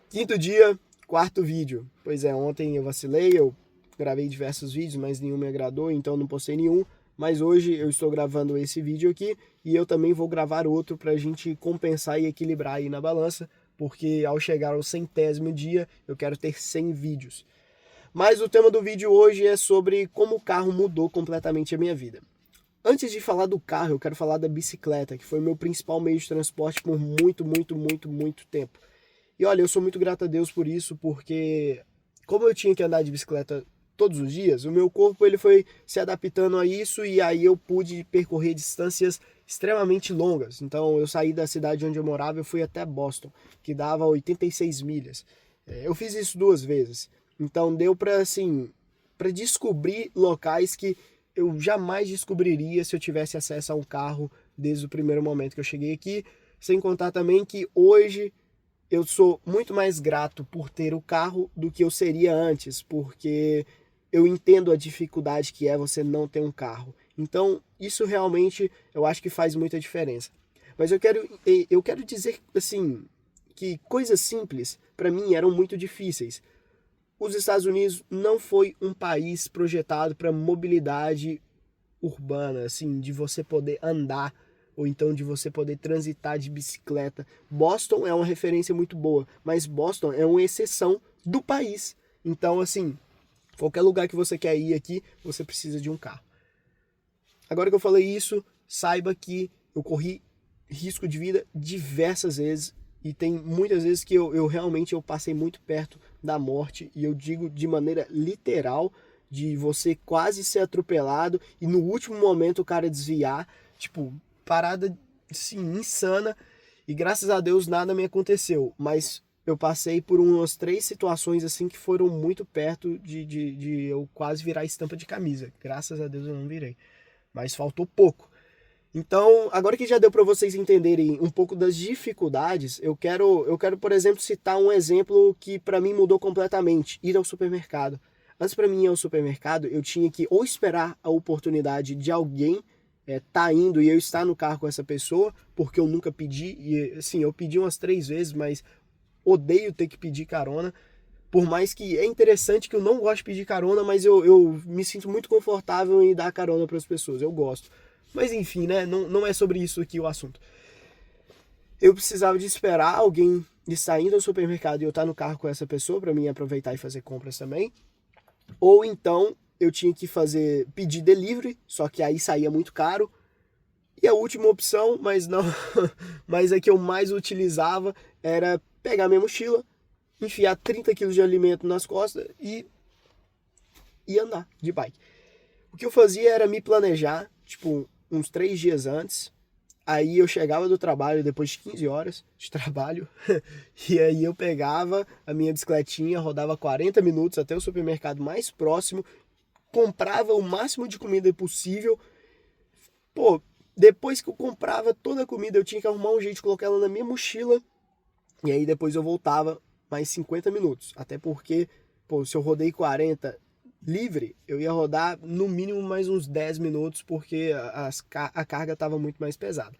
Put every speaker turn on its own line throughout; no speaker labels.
Quinto dia, quarto vídeo. Pois é, ontem eu vacilei, eu gravei diversos vídeos, mas nenhum me agradou, então não postei nenhum. Mas hoje eu estou gravando esse vídeo aqui e eu também vou gravar outro para a gente compensar e equilibrar aí na balança, porque ao chegar ao 100º dia eu quero ter 100 vídeos. Mas o tema do vídeo hoje é sobre como o carro mudou completamente a minha vida. Antes de falar do carro, eu quero falar da bicicleta, que foi o meu principal meio de transporte por muito tempo. E olha, eu sou muito grato a Deus por isso, porque como eu tinha que andar de bicicleta todos os dias, o meu corpo ele foi se adaptando a isso e aí eu pude percorrer distâncias extremamente longas. Então eu saí da cidade onde eu morava e fui até Boston, que dava 86 milhas. Eu fiz isso 2 vezes. Então deu para assim, para descobrir locais que eu jamais descobriria se eu tivesse acesso a um carro desde o primeiro momento que eu cheguei aqui, sem contar também que hoje eu sou muito mais grato por ter o carro do que eu seria antes, porque eu entendo a dificuldade que é você não ter um carro. Então, isso realmente eu acho que faz muita diferença. Mas eu quero dizer assim que coisas simples para mim eram muito difíceis. Os Estados Unidos não foi um país projetado para mobilidade urbana, assim, de você poder andar ou então de você poder transitar de bicicleta. Boston é uma referência muito boa, mas Boston é uma exceção do país. Então, assim, qualquer lugar que você quer ir aqui, você precisa de um carro. Agora que eu falei isso, saiba que eu corri risco de vida diversas vezes e tem muitas vezes que eu realmente eu passei muito perto da morte e eu digo de maneira literal de você quase ser atropelado e no último momento o cara desviar, tipo, parada assim, insana e graças a Deus nada me aconteceu, mas eu passei por umas 3 situações assim que foram muito perto de eu quase virar estampa de camisa. Graças a Deus eu não virei, mas faltou pouco. Então, agora que já deu para vocês entenderem um pouco das dificuldades, eu quero, por exemplo, citar um exemplo que para mim mudou completamente: ir ao supermercado. Antes para mim ir ao supermercado, eu tinha que ou esperar a oportunidade de alguém tá indo e eu estar no carro com essa pessoa, porque eu nunca pedi, e assim, eu pedi umas 3 vezes, mas odeio ter que pedir carona. Por mais que é interessante que eu não gosto de pedir carona, mas eu me sinto muito confortável em dar carona para as pessoas, eu gosto. Mas enfim, né? Não é sobre isso aqui o assunto. Eu precisava de esperar alguém de saindo do supermercado e eu estar no carro com essa pessoa para mim aproveitar e fazer compras também. Ou então eu tinha que pedir delivery, só que aí saía muito caro. E a última opção, mas não, mas a que eu mais utilizava era pegar minha mochila, enfiar 30 quilos de alimento nas costas e andar de bike. O que eu fazia era me planejar, tipo, uns 3 dias antes. Aí eu chegava do trabalho depois de 15 horas de trabalho. E aí eu pegava a minha bicicletinha, rodava 40 minutos até o supermercado mais próximo, comprava o máximo de comida possível. Pô, depois que eu comprava toda a comida, eu tinha que arrumar um jeito de colocar ela na minha mochila. E aí depois eu voltava mais 50 minutos. Até porque, pô, se eu rodei 40 livre, eu ia rodar no mínimo mais uns 10 minutos, porque a carga estava muito mais pesada.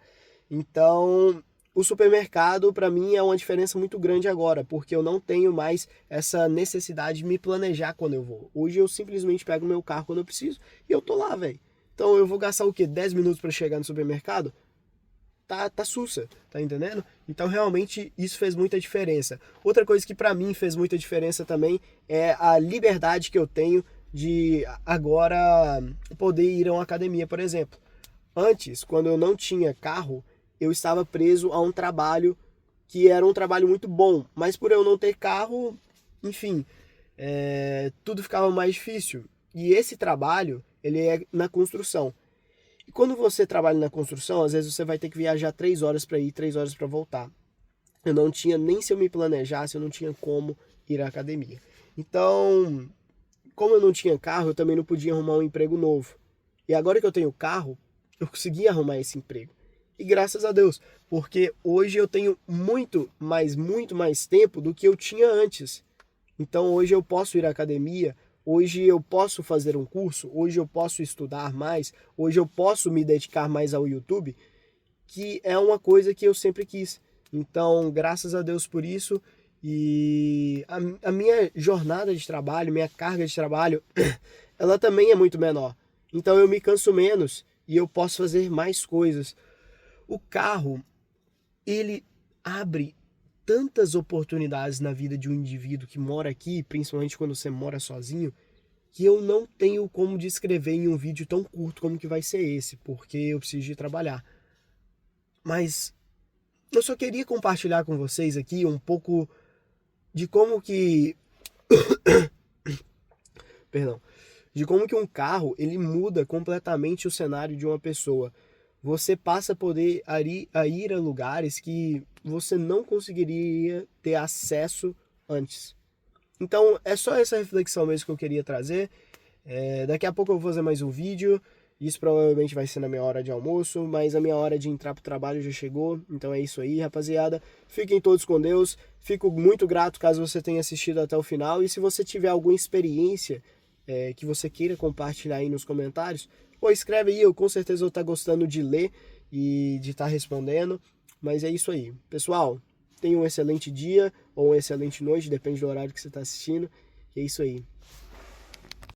Então, o supermercado, para mim, é uma diferença muito grande agora, porque eu não tenho mais essa necessidade de me planejar quando eu vou. Hoje eu simplesmente pego meu carro quando eu preciso e eu tô lá, velho. Então eu vou gastar o quê? 10 minutos para chegar no supermercado? Tá sussa, tá entendendo? Então realmente isso fez muita diferença. Outra coisa que para mim fez muita diferença também é a liberdade que eu tenho de agora poder ir a uma academia, por exemplo. Antes, quando eu não tinha carro, eu estava preso a um trabalho que era um trabalho muito bom, mas por eu não ter carro, enfim, tudo ficava mais difícil. E esse trabalho, ele é na construção. E quando você trabalha na construção, às vezes você vai ter que viajar 3 horas para ir, 3 horas para voltar. Eu não tinha, nem se eu me planejasse, eu não tinha como ir à academia. Então, como eu não tinha carro, eu também não podia arrumar um emprego novo. E agora que eu tenho carro, eu consegui arrumar esse emprego. E graças a Deus, porque hoje eu tenho muito mais tempo do que eu tinha antes. Então hoje eu posso ir à academia, hoje eu posso fazer um curso, hoje eu posso estudar mais, hoje eu posso me dedicar mais ao YouTube, que é uma coisa que eu sempre quis. Então, graças a Deus por isso. E a minha jornada de trabalho, minha carga de trabalho, ela também é muito menor. Então eu me canso menos e eu posso fazer mais coisas. O carro, ele abre tantas oportunidades na vida de um indivíduo que mora aqui, principalmente quando você mora sozinho, que eu não tenho como descrever em um vídeo tão curto como que vai ser esse, porque eu preciso de trabalhar. Mas eu só queria compartilhar com vocês aqui um pouco de como que, perdão, de como que um carro ele muda completamente o cenário de uma pessoa. Você passa a poder ir a lugares que você não conseguiria ter acesso antes. Então é só essa reflexão mesmo que eu queria trazer. Daqui a pouco eu vou fazer mais um vídeo. Isso provavelmente vai ser na minha hora de almoço, mas a minha hora de entrar pro trabalho já chegou. Então é isso aí, rapaziada. Fiquem todos com Deus. Fico muito grato caso você tenha assistido até o final. E se você tiver alguma experiência que você queira compartilhar aí nos comentários, pô, escreve aí. Eu com certeza vou estar gostando de ler e de estar respondendo. Mas é isso aí. Pessoal, tenha um excelente dia ou uma excelente noite, depende do horário que você está assistindo. E é isso aí.